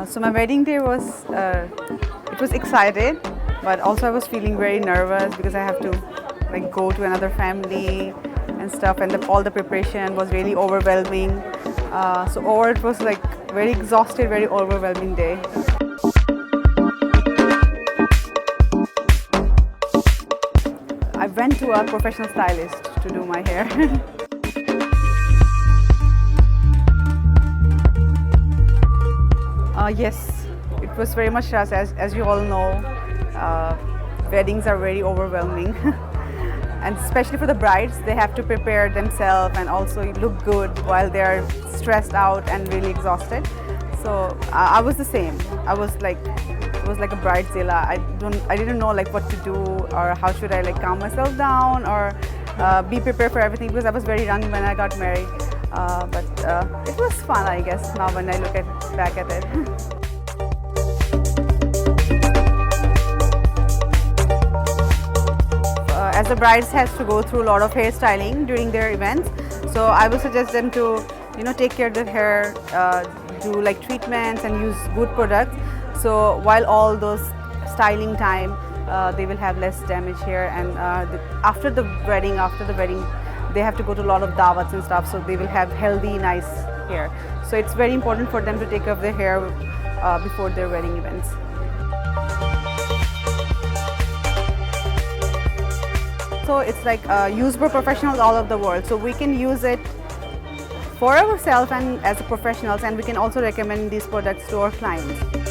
So my wedding day was, it was excited, but also I was feeling very nervous because I have to like go to another family and stuff, and all the preparation was really overwhelming. So overall it was like very exhausted, very overwhelming day. I went to a professional stylist to do my hair. Yes, it was very much rushed. As you all know, weddings are very overwhelming. And especially for the brides, they have to prepare themselves and also look good while they are stressed out and really exhausted. So I was the same. I was like a bridezilla. I didn't know like what to do or how should I like calm myself down or be prepared for everything because I was very young when I got married. But it was fun, I guess, now when I look back at it. As the brides has to go through a lot of hairstyling during their events, so I would suggest them to, take care of their hair, do like treatments and use good products. So while all those styling time, they will have less damage hair, and after the wedding, they have to go to a lot of dawats and stuff, so they will have healthy, nice hair. So it's very important for them to take care of their hair before their wedding events. So it's like used by professionals all over the world. So we can use it for ourselves and as professionals, and we can also recommend these products to our clients.